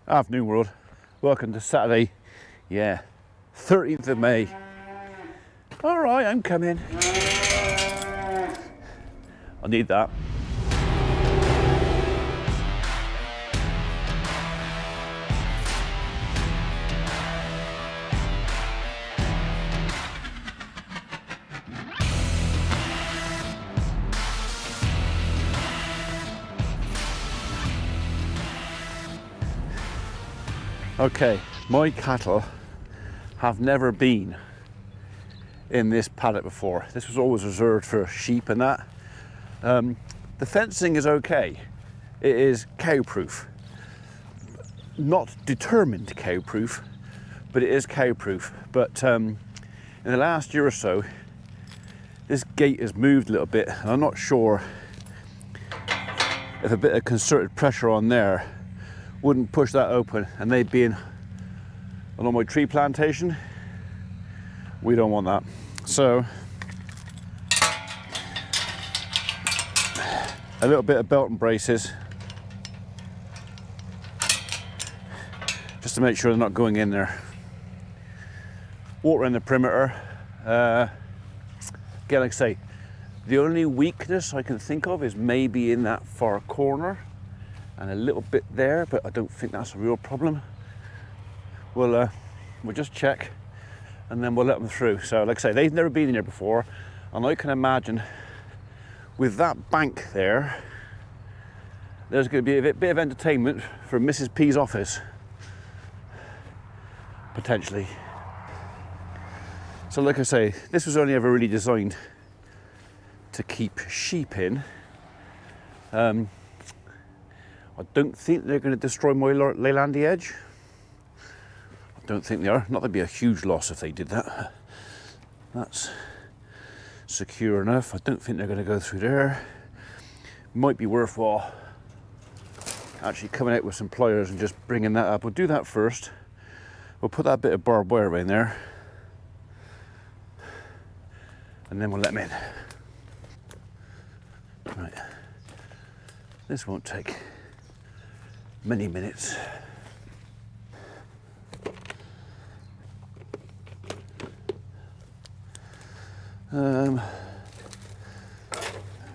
Afternoon world, welcome to Saturday, 13th of May. Alright, I'm coming. I need that. Okay, my cattle have never been in this paddock before. This was always reserved for sheep and that. The fencing is okay. It is cow-proof. Not determined cow-proof, but it is cow-proof. But in the last year or so, this gate has moved a little bit, and I'm not sure if a bit of concerted pressure on there wouldn't push that open, and they being on my tree plantation, we don't want that. So a little bit of belt and braces just to make sure they're not going in there. Water in the perimeter. Again, like I say, the only weakness I can think of is maybe in that far corner and a little bit there, but I don't think that's a real problem. We'll just check and then we'll let them through. So like I say, they've never been in here before, and I can imagine with that bank there, there's going to be a bit of entertainment for Mrs. P's office, potentially. So like I say, this was only ever really designed to keep sheep in. I don't think they're going to destroy my Leyland edge. I don't think they are. Not that it'd be a huge loss if they did that. That's secure enough. I don't think they're going to go through there. Might be worthwhile actually coming out with some pliers and just bringing that up. We'll do that first. We'll put that bit of barbed wire in there, and then we'll let them in. Right. This won't take many minutes.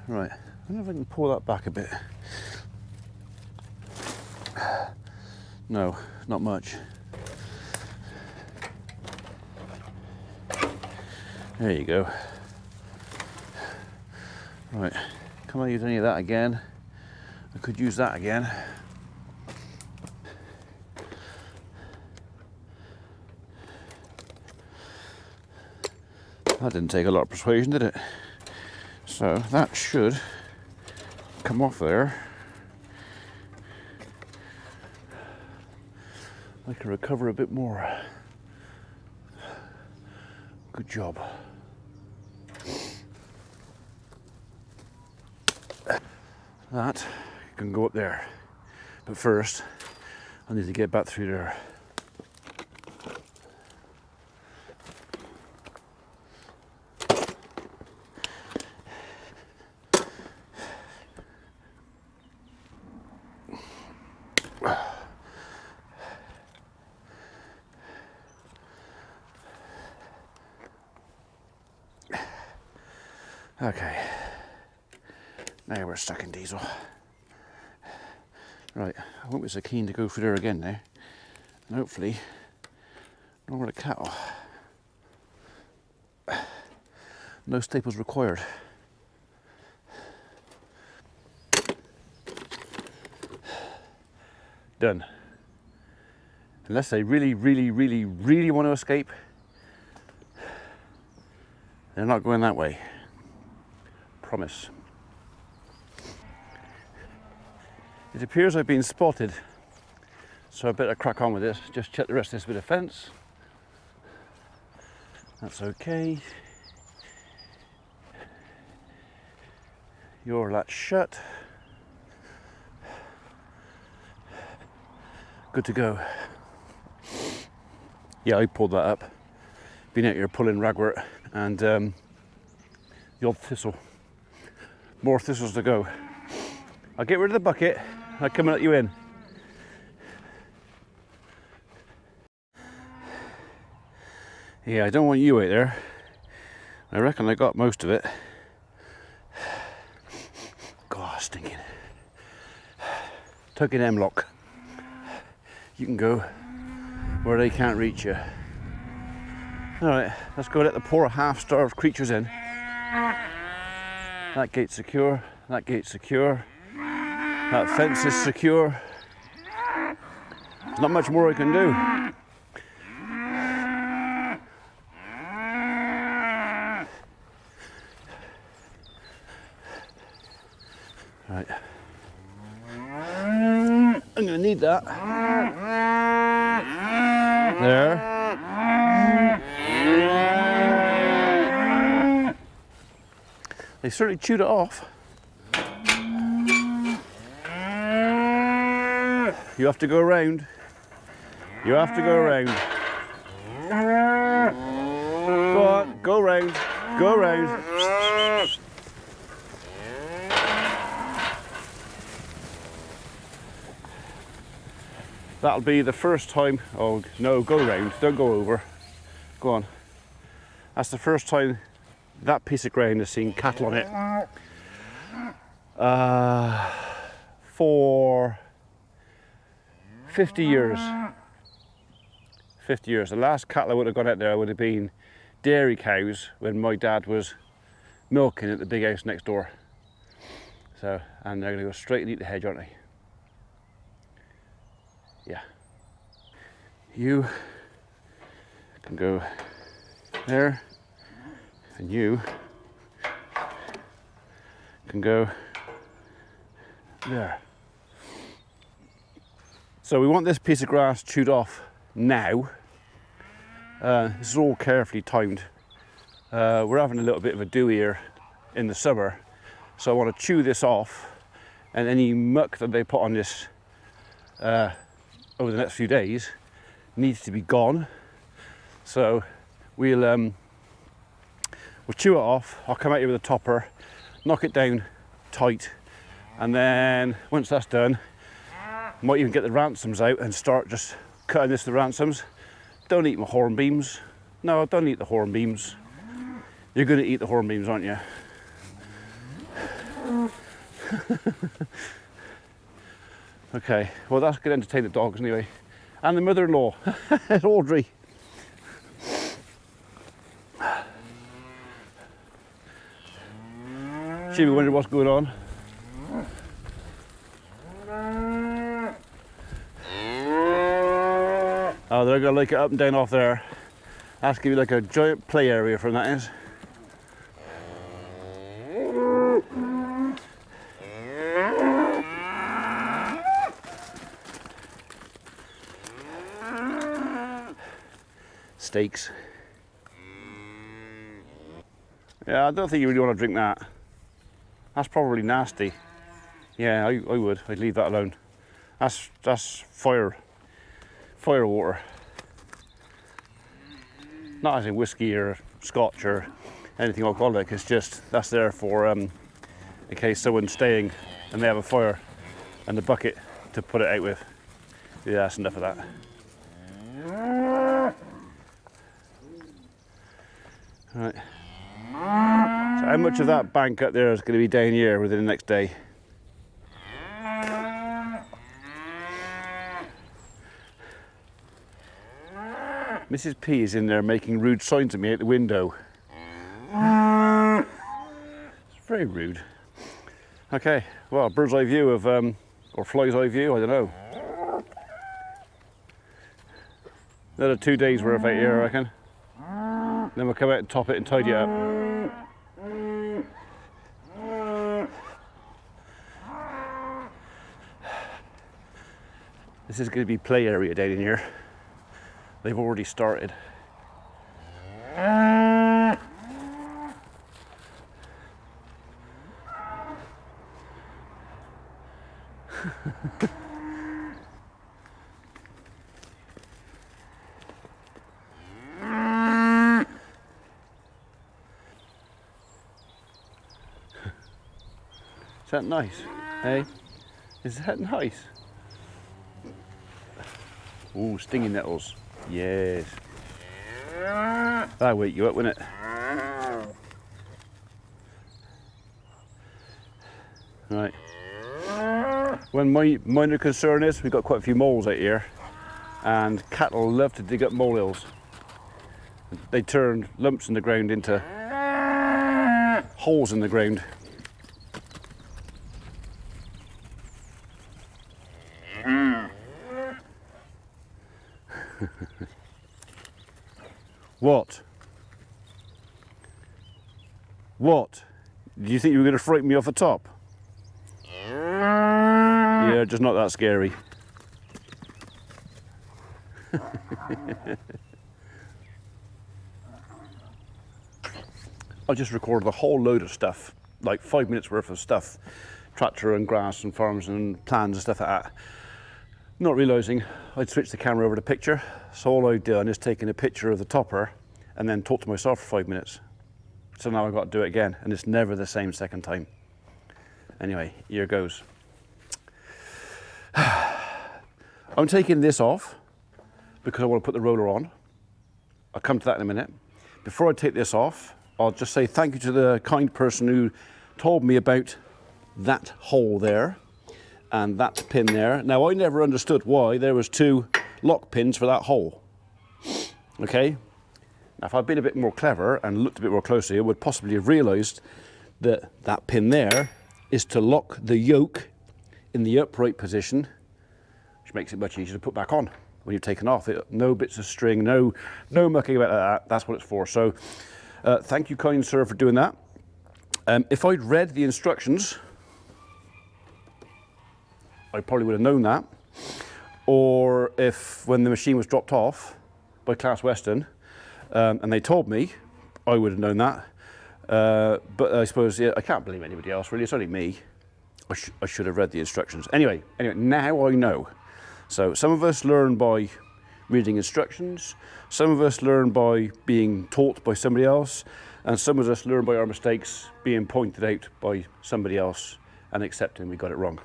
Right, I wonder if I can pull that back a bit. No, not much. There you go. Right, can I use any of that again? I could use that again. That didn't take a lot of persuasion, did it? So that should come off there. I can recover a bit more. Good job. That can go up there. But first, I need to get back through there. Okay, now we're stuck in diesel. Right, I won't be so keen to go through there again now, and hopefully not with the cattle. No staples required. Done. Unless they really want to escape, they're not going that way. Promise. It appears I've been spotted, so I better crack on with this. Just check the rest of this bit of fence. That's okay. Your latch shut. Good to go. Yeah, I pulled that up. Been out here pulling ragwort and the odd thistle. More thistles to go. I'll get rid of the bucket. I'll come and let you in. Yeah, I don't want you out there. I reckon I got most of it. God, stinking. Tuck in hemlock. You can go where they can't reach you. Alright, let's go let the poor half-starved creatures in. That gate's secure, that gate's secure, that fence is secure. There's not much more I can do. Right. I'm going to need that. There. They certainly chewed it off. You have to go around. You have to go around. Go on, go around. Go around. That'll be the first time. Oh no, go round, don't go over. Go on. That's the first time that piece of ground has seen cattle on it. For 50 years. 50 years. The last cattle I would have gone out there would have been dairy cows when my dad was milking at the big house next door. So, and they're going to go straight and eat the hedge, aren't they? Yeah. You can go there, and you can go there. So we want this piece of grass chewed off now. This is all carefully timed. We're having a little bit of a dew here in the summer, so I want to chew this off, and any muck that they put on this over the next few days needs to be gone. So we'll chew it off. I'll come out here with a topper, knock it down tight, and then once that's done, might even get the ransoms out and start just cutting this to ransoms. Don't eat my hornbeams. No, don't eat the hornbeams. You're going to eat the hornbeams, aren't you? Okay, well that's going to entertain the dogs anyway. And the mother-in-law, Audrey. She'll be wondering what's going on. Oh, they're going to like it up and down off there. That's going to be like a giant play area for them, that is. Steaks. Yeah, I don't think you really want to drink that. That's probably nasty. Yeah, I would. I'd leave that alone. That's fire water. Not as in whiskey or scotch or anything alcoholic. It's just that's there for in case someone's staying and they have a fire and the bucket to put it out with. Yeah, that's enough of that. Right. So how much of that bank up there is going to be down here within the next day? Mrs. P is in there making rude signs at me out the window. It's very rude. Okay, well, bird's eye view of, or fly's eye view, I don't know. Another 2 days worth out here, I reckon. Then we'll come out and top it and tidy it up. This is going to be play area down in here. They've already started. Is that nice? Hey? Is that nice? Ooh, stinging nettles. Yes. That'll wake you up, wouldn't it? Right. When my minor concern is, we've got quite a few moles out here, and cattle love to dig up molehills. They turn lumps in the ground into holes in the ground. What? What? Do you think you were going to frighten me off the top? Yeah, just not that scary. I just recorded a whole load of stuff, like 5 minutes worth of stuff, tractor and grass and farms and plans and stuff like that. Not realising I'd switched the camera over to picture, so all I've done is taken a picture of the topper and then talked to myself for 5 minutes. So now I've got to do it again, and it's never the same second time. Anyway, here goes. I'm taking this off because I want to put the roller on. I'll come to that in a minute. Before I take this off, I'll just say thank you to the kind person who told me about that hole there and that pin there. Now, I never understood why there was 2 lock pins for that hole. Okay? Now, if I'd been a bit more clever and looked a bit more closely, I would possibly have realised that that pin there is to lock the yoke in the upright position, which makes it much easier to put back on when you've taken off. No bits of string, no mucking about that. That's what it's for. So thank you, kind sir, for doing that. If I'd read the instructions, I probably would have known that. Or if, when the machine was dropped off by Class Western, and they told me, I would have known that. But I suppose, yeah, I can't blame anybody else, really. It's only me. I should have read the instructions. Anyway, now I know. So some of us learn by reading instructions, some of us learn by being taught by somebody else, and some of us learn by our mistakes being pointed out by somebody else and accepting we got it wrong.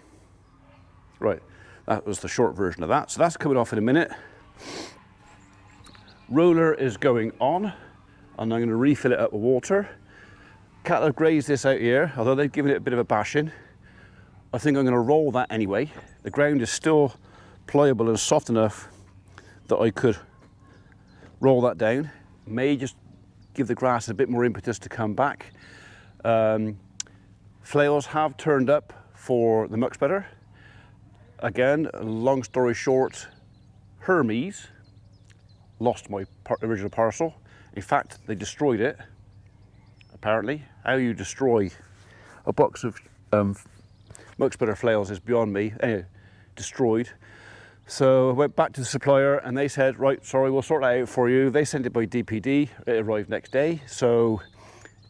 Right, that was the short version of that. So that's coming off in a minute. Roller is going on, and I'm going to refill it up with water. Cattle have grazed this out here, although they've given it a bit of a bashing. I think I'm going to roll that anyway. The ground is still pliable and soft enough that I could roll that down. May just give the grass a bit more impetus to come back. Flails have turned up for the muck spreader. Again, long story short, Hermes lost my original parcel. In fact, they destroyed it, apparently. How you destroy a box of muck spreader flails is beyond me. Anyway, destroyed. So I went back to the supplier and they said, right, sorry, we'll sort that out for you. They sent it by DPD, it arrived next day. So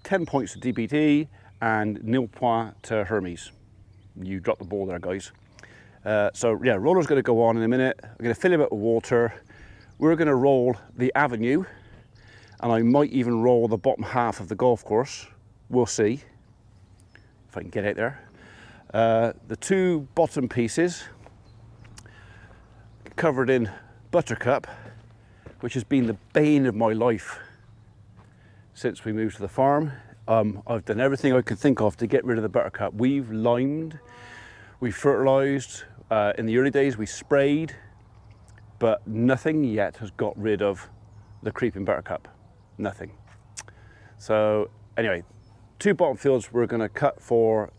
10 points to DPD and 0 point to Hermes. You dropped the ball there, guys. So yeah, roller's gonna go on in a minute. I'm gonna fill him up with water. We're gonna roll the avenue, and I might even roll the bottom half of the golf course. We'll see if I can get out there. The 2 bottom pieces covered in buttercup, which has been the bane of my life since we moved to the farm. I've done everything I could think of to get rid of the buttercup. We've limed, we fertilised, in the early days we sprayed, but nothing yet has got rid of the creeping buttercup. Nothing. So anyway, 2 bottom fields we're going to cut for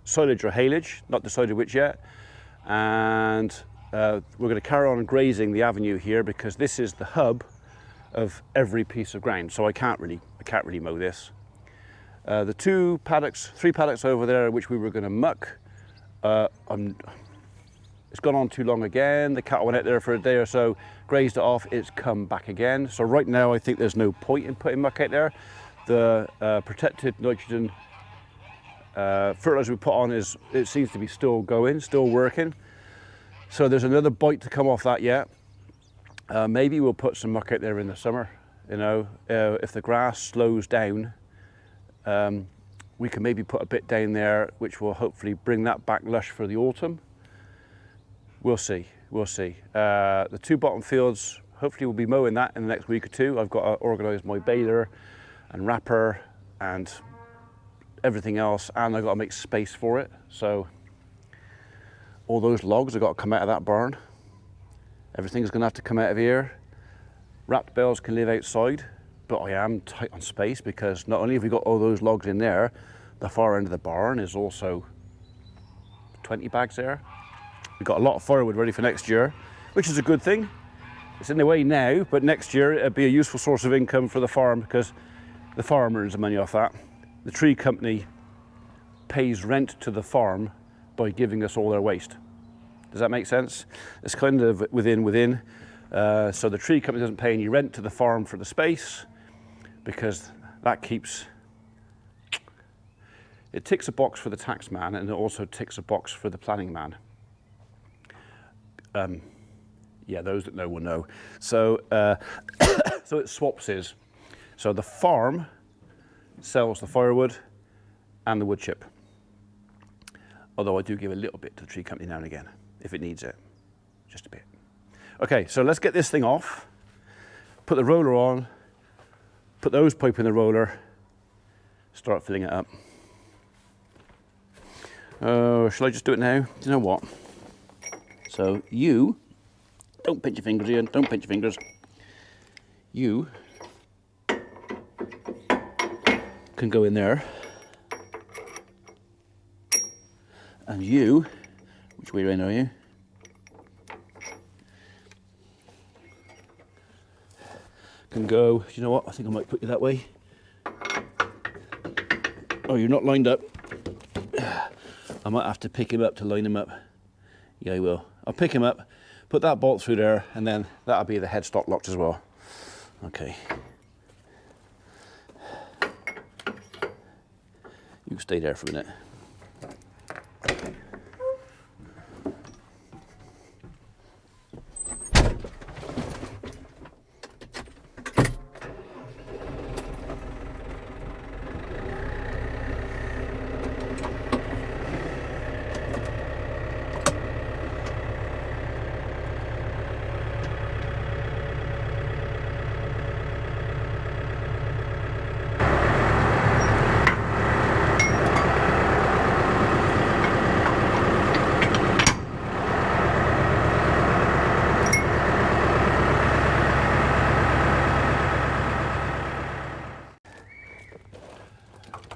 silage or haylage, not decided which yet, and we're going to carry on grazing the avenue here because this is the hub of every piece of ground. So I can't really mow this. The 3 paddocks over there, which we were going to muck, it's gone on too long again. The cattle went out there for a day or so, grazed it off, it's come back again. So right now I think there's no point in putting muck out there. The protected nitrogen fertilizer we put on it seems to be still going, still working. So there's another bite to come off that yet. Maybe we'll put some muck out there in the summer. You know, if the grass slows down, we can maybe put a bit down there, which will hopefully bring that back lush for the autumn. We'll see, we'll see. The 2 bottom fields hopefully we'll be mowing that in the next week or two. I've got to organise my baler and wrapper and everything else, and I've got to make space for it. So all those logs have got to come out of that barn. Everything's going to have to come out of here. Wrapped bales can live outside, but I am tight on space because not only have we got all those logs in there, the far end of the barn is also 20 bags there. We've got a lot of firewood ready for next year, which is a good thing. It's in the way now, but next year it'll be a useful source of income for the farm because the farmer earns the money off that. The tree company pays rent to the farm by giving us all their waste. Does that make sense? It's kind of within. So the tree company doesn't pay any rent to the farm for the space because that keeps, it ticks a box for the tax man and it also ticks a box for the planning man. Yeah, those that know will know. So, so it swaps is. So the farm sells the firewood and the wood chip. Although I do give a little bit to the tree company now and again, if it needs it, just a bit. Okay, so let's get this thing off, put the roller on, put the hose pipe in the roller, start filling it up. Oh, shall I just do it now? Do you know what? So you, don't pinch your fingers, Ian, don't pinch your fingers. You can go in there. And you, which way around are you? Can go, you know what, I think I might put you that way. Oh, you're not lined up. I might have to pick him up to line him up. Yeah, I will. I'll pick him up, put that bolt through there, and then that'll be the headstock locked as well. Okay. You stay there for a minute.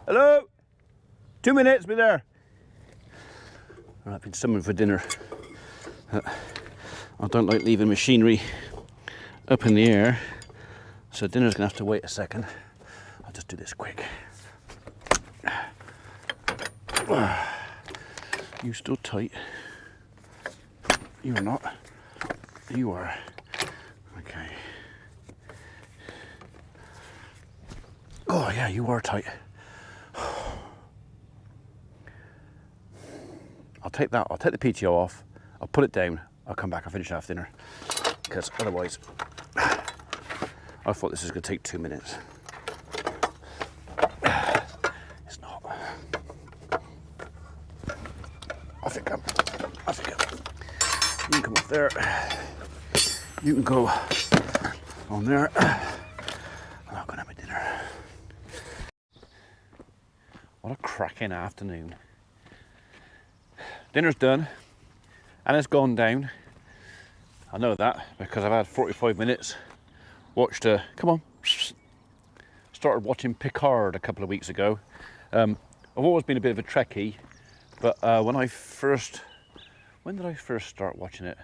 Hello? 2 minutes, be there. I've been summoned for dinner. I don't like leaving machinery up in the air, so dinner's gonna have to wait a second. I'll just do this quick. You still tight? You're not. You are. Okay. Oh yeah, you are tight. I'll take the PTO off, I'll put it down, I'll come back, I'll finish after dinner. Because otherwise, I thought this was going to take 2 minutes. It's not. Off you come, off you come. You can come up there, you can go on there. I'm not going to have my dinner. What a cracking afternoon. Dinner's done and it's gone down. I know that because I've had 45 minutes, watched come on, started watching Picard a couple of weeks ago. I've always been a bit of a Trekkie, but when did I first start watching it?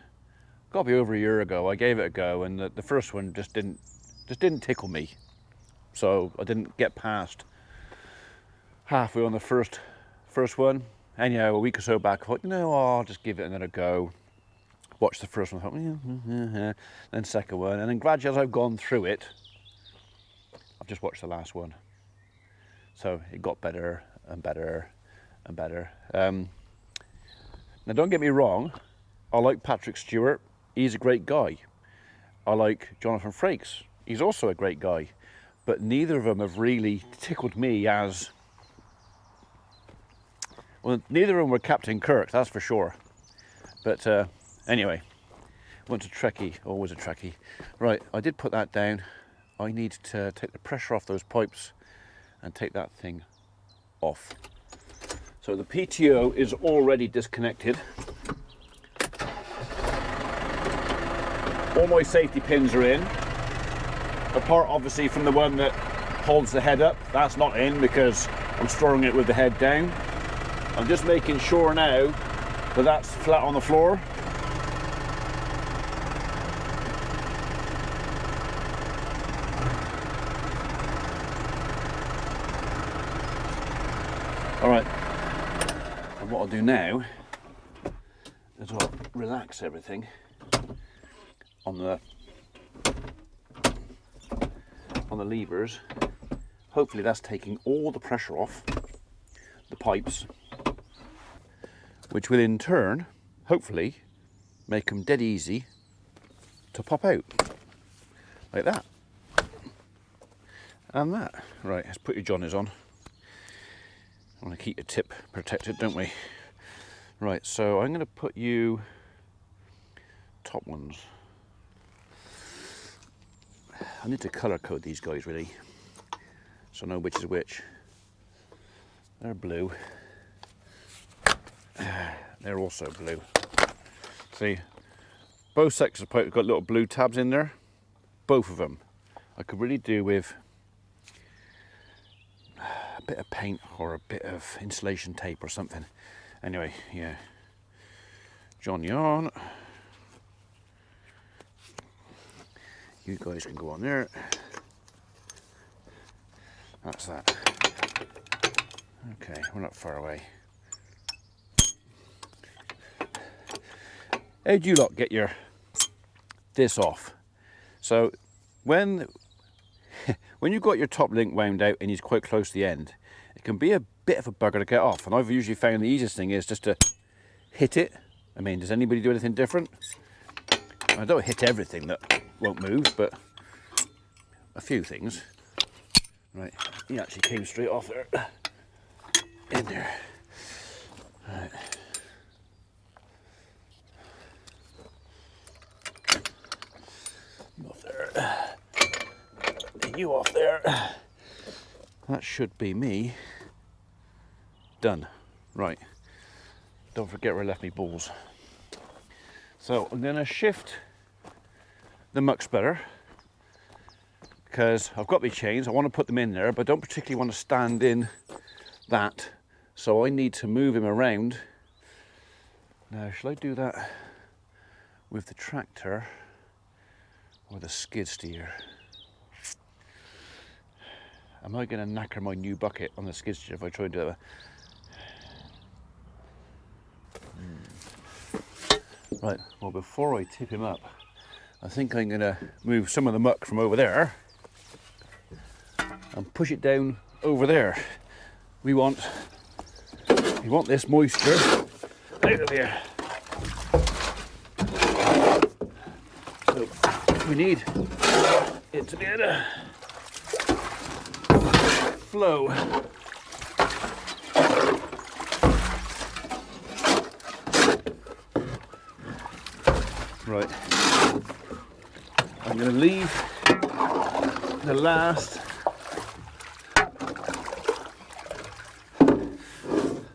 Got to be over a year ago. I gave it a go and the first one just didn't tickle me. So I didn't get past halfway on the first one. Anyhow, a week or so back, I thought, you know, I'll just give it another go. Watched the first one, I thought, then second one, and then gradually as I've gone through it, I've just watched the last one. So it got better and better and better. Now don't get me wrong, I like Patrick Stewart, he's a great guy. I like Jonathan Frakes, he's also a great guy. But neither of them have really tickled me as... Well, neither of them were Captain Kirk, that's for sure. But anyway, Once a trekkie, always a trekkie. Right, I did put that down. I need to take the pressure off those pipes and take that thing off. So the PTO is already disconnected. All my safety pins are in, apart obviously from the one that holds the head up. That's not in because I'm storing it with the head down. I'm just making sure now that that's flat on the floor. All right, and what I'll do now is I'll relax everything on the levers. Hopefully that's taking all the pressure off the pipes, which will in turn, hopefully, make them dead easy to pop out, like that, and that. Right, let's put your johnnies on. I want to keep your tip protected, don't we? Right, so I'm going to put you top ones. I need to colour code these guys really, so I know which is which. They're blue. They're also blue. See, both sections of pipe have got little blue tabs in there. Both of them. I could really do with a bit of paint or a bit of insulation tape or something. Anyway, yeah. Johnny on. You guys can go on there. That's that. Okay, we're not far away. How do you lot get this off? So when you've got your top link wound out and he's quite close to the end, it can be a bit of a bugger to get off. And I've usually found the easiest thing is just to hit it. I mean, does anybody do anything different? I don't hit everything that won't move, but a few things. Right, he actually came straight off there. In there. Right. You off there. And you off there. That should be me. Done. Right. Don't forget where I left my balls. So I'm going to shift the muck spreader because I've got my chains. I want to put them in there, but I don't particularly want to stand in that. So I need to move him around. Now, shall I do that with the tractor or the skid steer? Am I going to knacker my new bucket on the skid steer if I try and do that? Right, well before I tip him up, I think I'm going to move some of the muck from over there and push it down over there. We want this moisture out of here. So we need it to be able to flow. Right, I'm going to leave the last,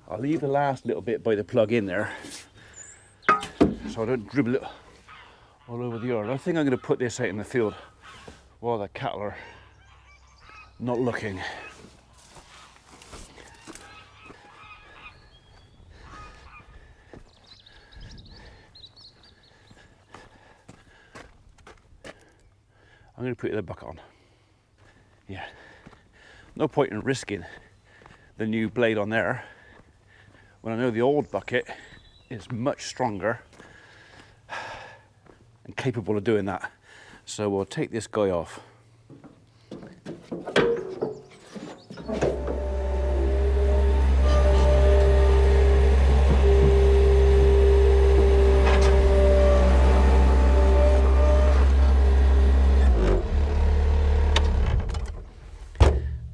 I'll leave the last little bit by the plug in there so I don't dribble it all over the yard. I think I'm going to put this out in the field while the cattle are not looking. I'm going to put the bucket on. Yeah. No point in risking the new blade on there when I know the old bucket is much stronger and capable of doing that. So we'll take this guy off.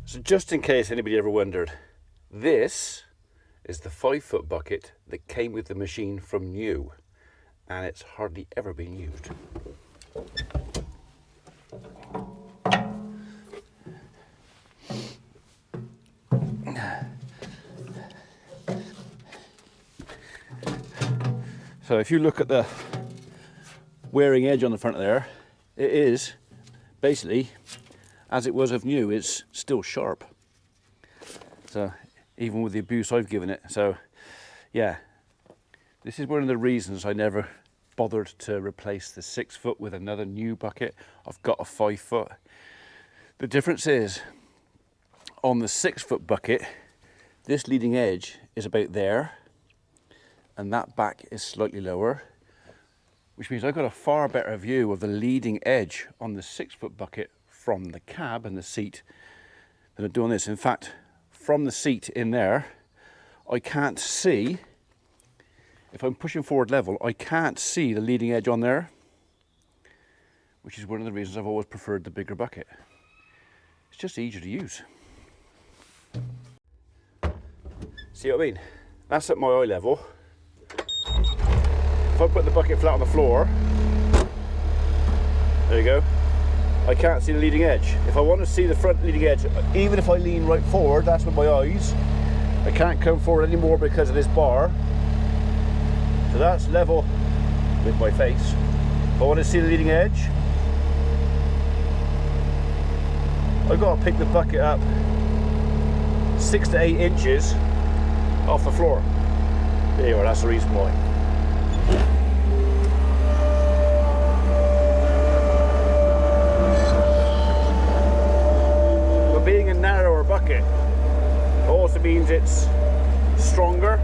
So just in case anybody ever wondered, this is the 5-foot bucket that came with the machine from new. and it's hardly ever been used. So if you look at the wearing edge on the front of there, it is basically as it was of new. It's still sharp. So even with the abuse I've given it. So yeah, this is one of the reasons I never bothered to replace the 6 foot with another new bucket. I've got a 5 foot. The difference is on the 6 foot bucket, this leading edge is about there and that back is slightly lower, which means I've got a far better view of the leading edge on the 6 foot bucket from the cab and the seat than I do on this. In fact, from the seat in there, I can't see, if I'm pushing forward level, I can't see the leading edge on there, which is one of the reasons I've always preferred the bigger bucket. It's just easier to use. See what I mean? That's at my eye level. If I put the bucket flat on the floor, there you go, I can't see the leading edge. If I want to see the front leading edge, even if I lean right forward, that's with my eyes, I can't come forward anymore because of this bar. So that's level with my face. If I want to see the leading edge, I've got to pick the bucket up 6 to 8 inches off the floor. There you are, that's the reason why. But being a narrower bucket also means it's stronger.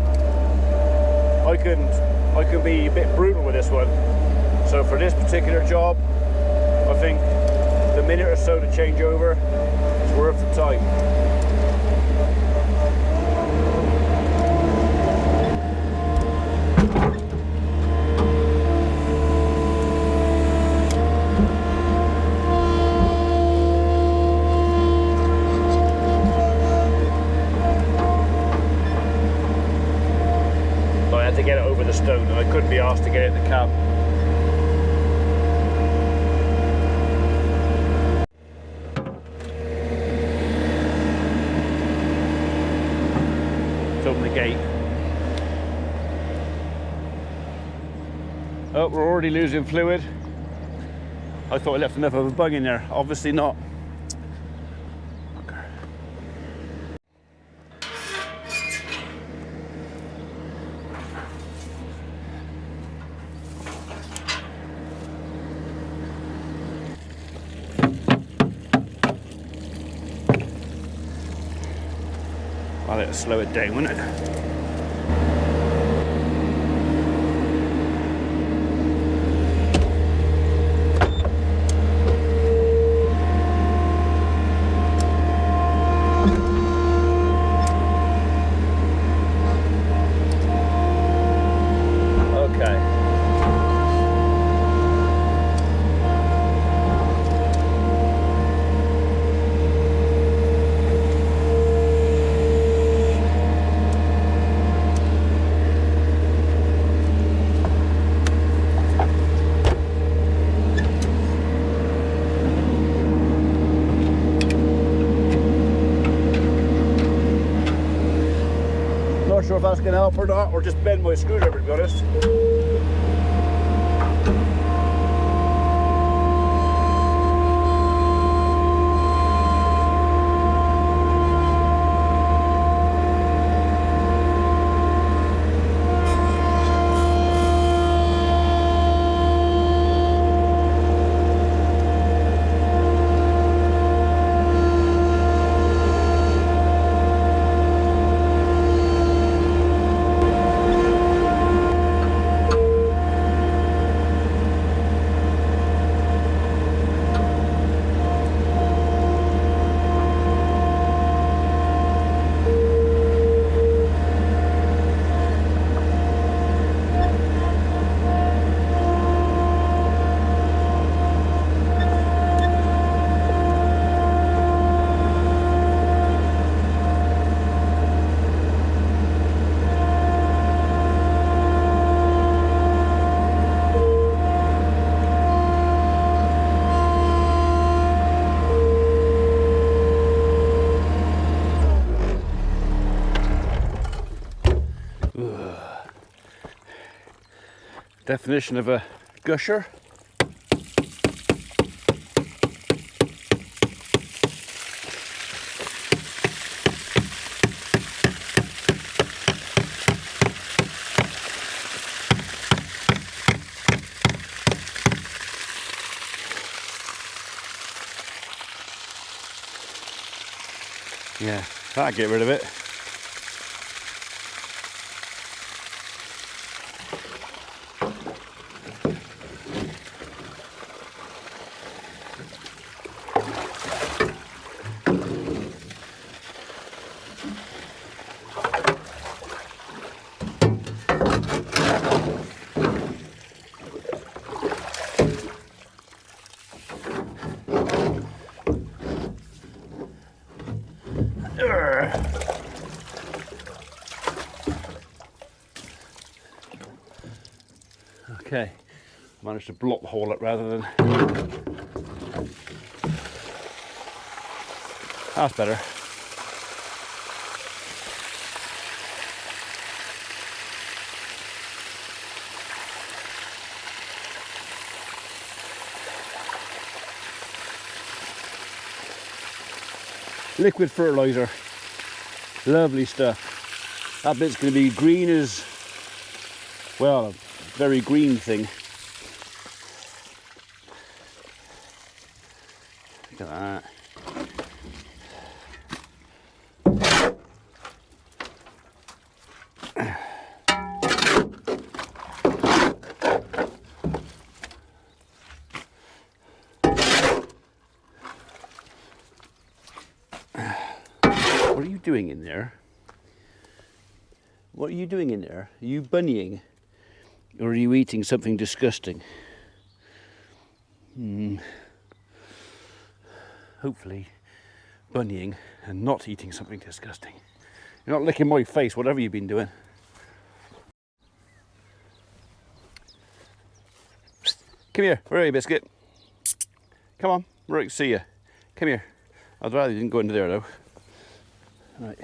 I can be a bit brutal with this one. So for this particular job, I think the minute or so to change over is worth the time. To get it over the stone, and I couldn't be asked to get it in the cab. Let's open the gate. Oh, we're already losing fluid. I thought I left enough of a bung in there. Obviously not. I'll let it slow it down, won't it? Not sure if that's going to help or not, or just bend my screwdriver, to be honest. Definition of a gusher. Yeah, that'll get rid of it. Okay, managed to block the hole up rather than... That's better. Liquid fertilizer, lovely stuff. That bit's going to be green as, well, a very green thing. Look at that. What are you doing in there? What are you doing in there? Are you bunnying? Or are you eating something disgusting? Hopefully bunnying and not eating something disgusting. You're not licking my face, whatever you've been doing. Come here, where are you, Biscuit? Come on, right to see you. Come here. I'd rather you didn't go into there though. Right,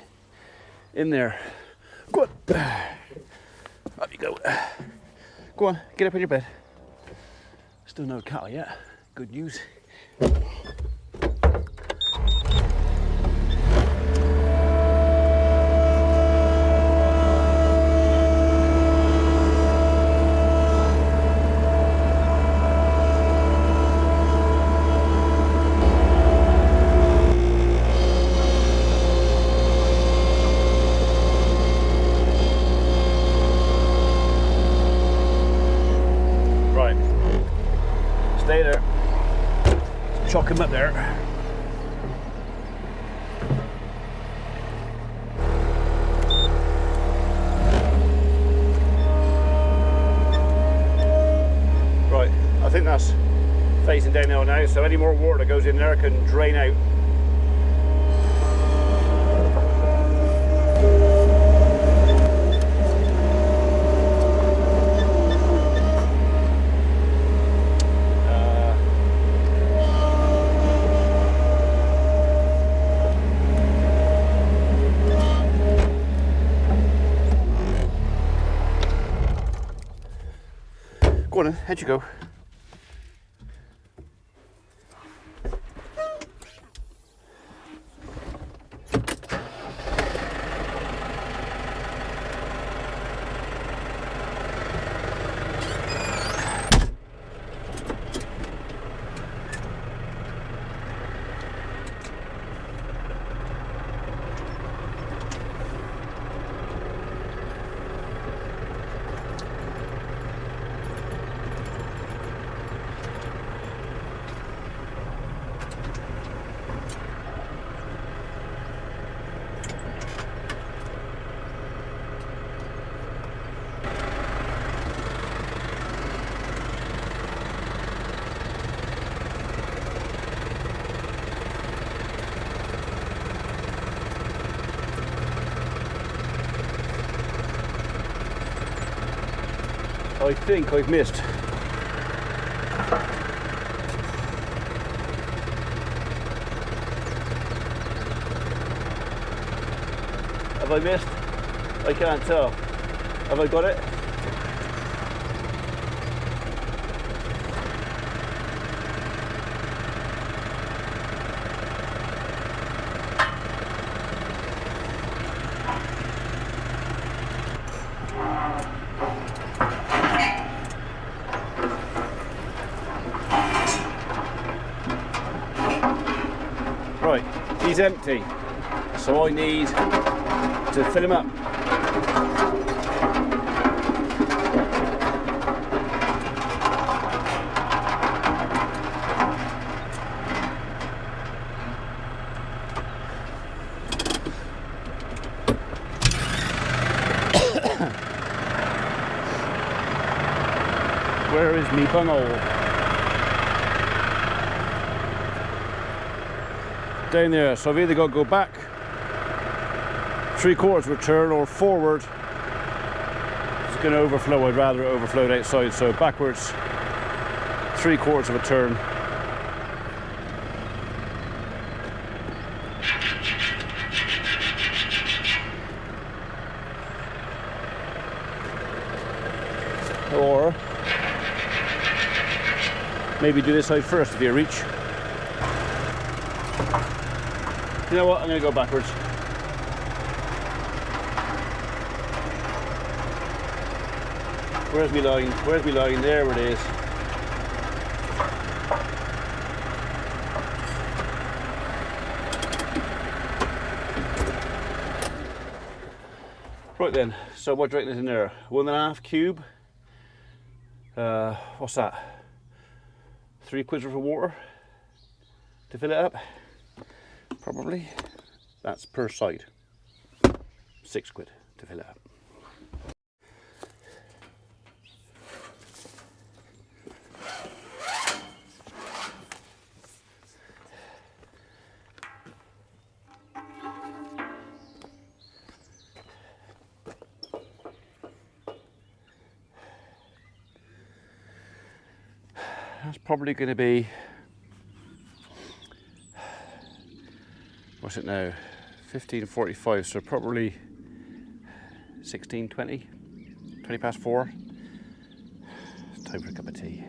in there. Go on. Up you go. Go on, get up in your bed. Still no cattle yet. Good news. Stay there. Chuck him up there. Right, I think that's facing downhill now, so any more water that goes in there can drain out. Go on then, how'd you go? I think I've missed. Have I missed? I can't tell. Have I got it? Right, he's empty, so I need to fill him up. Where is me bunghole? Down there, so I've either got to go back 3/4 of a turn or forward. It's going to overflow. I'd rather it overflowed outside, so backwards 3/4 of a turn. Or maybe do this side first if you reach. You know what, I'm going to go backwards. Where's my line? Where's my line? There it is. Right then, so what do you reckon is in there? 1.5 cube. What's that? 3 quids worth of water to fill it up? Probably. That's per side. 6 quid to fill it up. That's probably going to be, what's it now, 15:45, so probably 16:20, 20 past 4. It's time for a cup of tea.